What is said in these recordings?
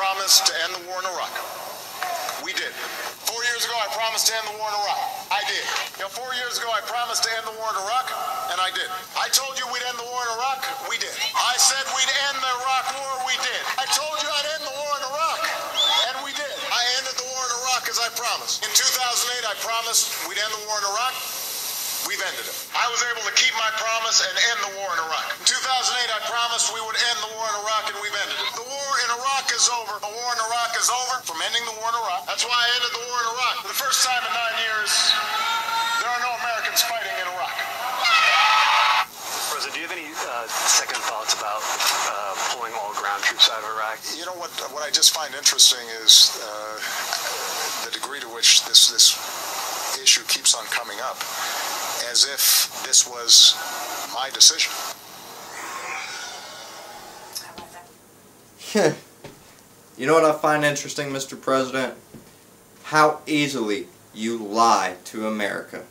promised to end the war in Iraq. We did. 4 years ago, I promised to end the war in Iraq. I did. 4 years ago, I promised to end the war in Iraq, and I did. I told you we'd end the war in Iraq. We did. I said we'd end the Iraq war. We did. I told you I'd end the war in Iraq, and we did. I ended the war in Iraq as I promised. In 2008, I promised we'd end the war in Iraq. We've ended it. I was able to keep my promise and end the war in Iraq. In 2008, I promised we would end the war in Iraq, and we've ended it. The war in Iraq is over. The war in Iraq is over from ending the war in Iraq. That's why I ended the war in Iraq. For the first time in 9 years, there are no Americans fighting in Iraq. President, do you have any second thoughts about pulling all ground troops out of Iraq? You know what I just find interesting is the degree to which this issue keeps on coming up, as if this was my decision. You know what I find interesting, Mr. President? How easily you lie to America.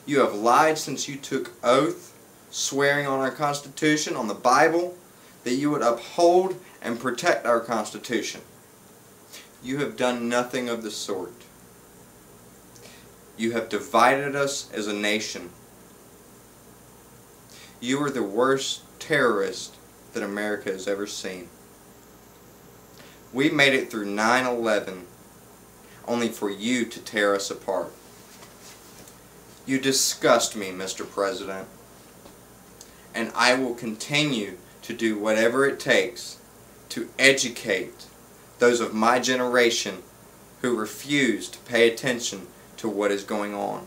You have lied since you took oath, swearing on our Constitution, on the Bible, that you would uphold and protect our Constitution. You have done nothing of the sort. You have divided us as a nation. You are the worst terrorist that America has ever seen. We made it through 9/11 only for you to tear us apart. You disgust me, Mr. President, and I will continue to do whatever it takes to educate those of my generation who refuse to pay attention to what is going on.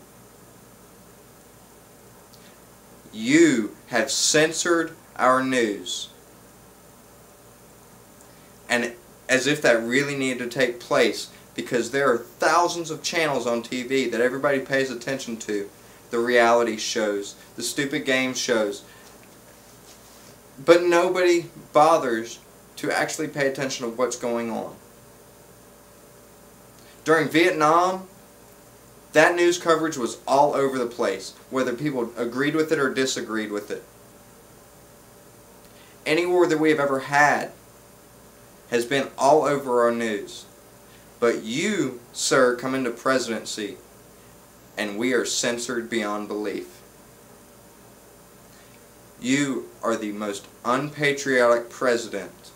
You have censored our news, and as if that really needed to take place, because there are thousands of channels on TV that everybody pays attention to, the reality shows, the stupid game shows, but nobody bothers to actually pay attention to what's going on. During Vietnam, that news coverage was all over the place, whether people agreed with it or disagreed with it. Any war that we have ever had has been all over our news. But you, sir, come into presidency, and we are censored beyond belief. You are the most unpatriotic president.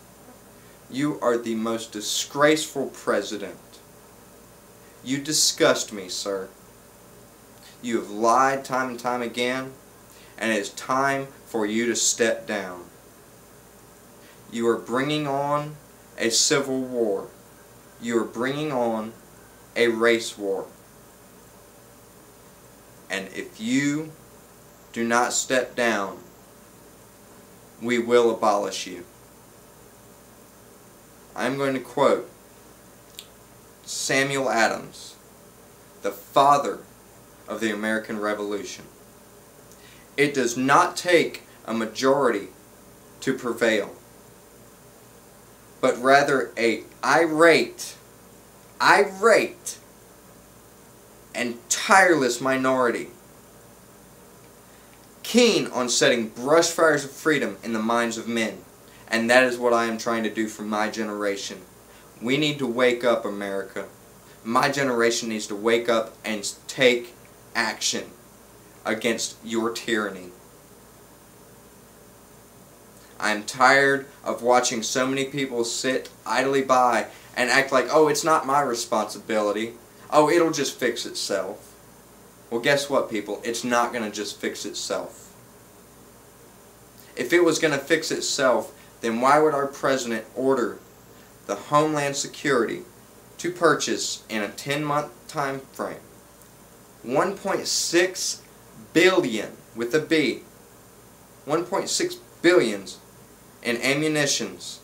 You are the most disgraceful president. You disgust me, sir. You have lied time and time again, and it is time for you to step down. You are bringing on a civil war. You are bringing on a race war. And if you do not step down, we will abolish you. I'm going to quote Samuel Adams, the father of the American Revolution. It does not take a majority to prevail, but rather a irate, and tireless minority, keen on setting brush fires of freedom in the minds of men. And that is what I am trying to do for my generation. We need to wake up, America. My generation needs to wake up and take action against your tyranny. I'm tired of watching so many people sit idly by and act like, oh, it's not my responsibility. Oh, it'll just fix itself. Well, guess what, people? It's not going to just fix itself. If it was going to fix itself, then why would our president order the Homeland Security to purchase in a 10-month time frame 1.6 billion with a B, 1.6 billions in ammunitions?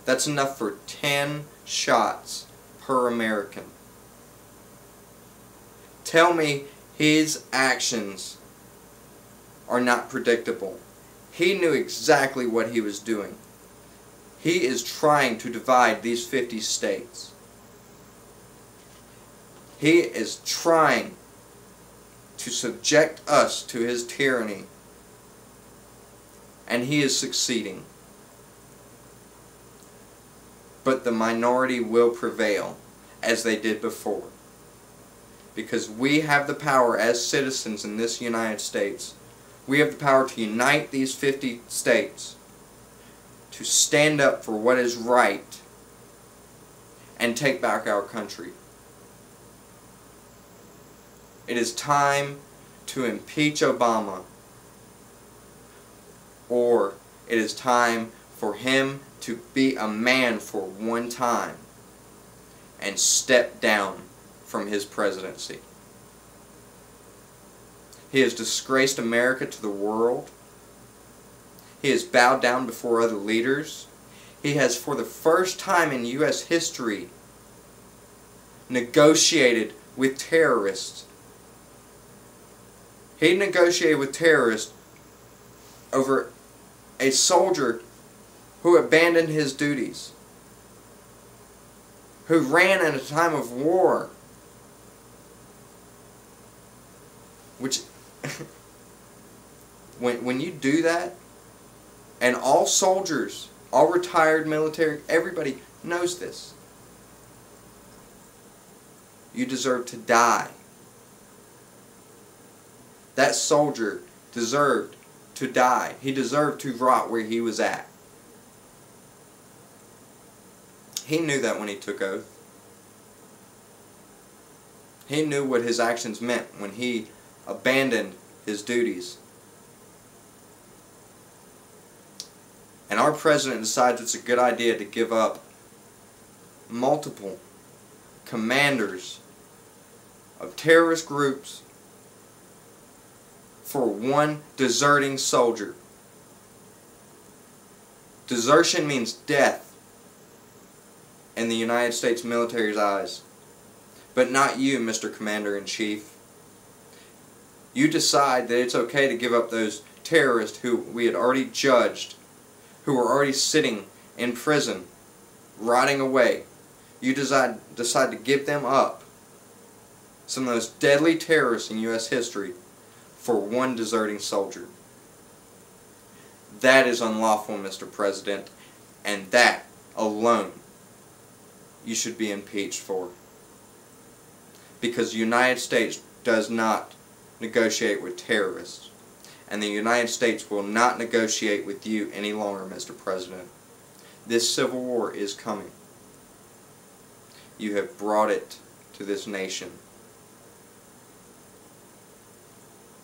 That's enough for 10 shots per American. Tell me his actions are not predictable. He knew exactly what he was doing. He is trying to divide these 50 states. He is trying to subject us to his tyranny. And he is succeeding. but the minority will prevail, as they did before. Because we have the power as citizens in this United States. We have the power to unite these 50 states, to stand up for what is right, and take back our country. It is time to impeach Obama, or it is time for him to be a man for one time and step down from his presidency. He has disgraced America to the world. He has bowed down before other leaders. He has, for the first time in U.S. history, negotiated with terrorists. He negotiated with terrorists over a soldier who abandoned his duties, who ran in a time of war, which, when you do that, and all soldiers, all retired military, everybody knows this, you deserve to die. That soldier deserved to die. He deserved to rot where he was at. He knew that when he took oath. He knew what his actions meant when he abandoned his duties. And our president decides it's a good idea to give up multiple commanders of terrorist groups for one deserting soldier. Desertion means death in the United States military's eyes. But not you, Mr. Commander-in-Chief. You decide that it's okay to give up those terrorists who we had already judged, who were already sitting in prison, rotting away. You decide to give them up, some of those deadly terrorists in U.S. history, for one deserting soldier. That is unlawful, Mr. President, and that alone you should be impeached for. Because the United States does not negotiate with terrorists. And the United States will not negotiate with you any longer, Mr. President. This civil war is coming. You have brought it to this nation.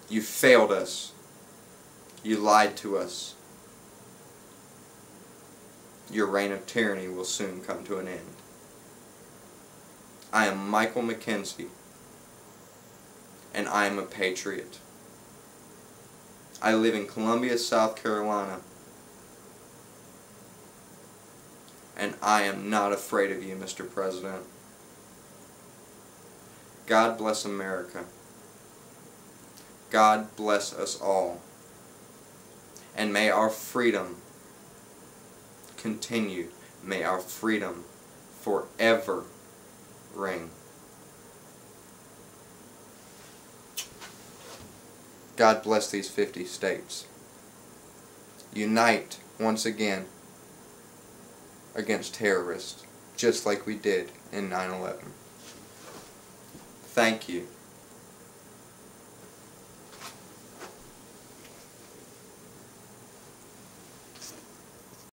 You failed us. You lied to us. Your reign of tyranny will soon come to an end. I am Michael McKenzie, and I am a patriot. I live in Columbia, South Carolina, and I am not afraid of you, Mr. President. God bless America. God bless us all. And may our freedom continue. May our freedom forever ring. God bless these 50 states. Unite once again against terrorists, just like we did in 9/11. Thank you.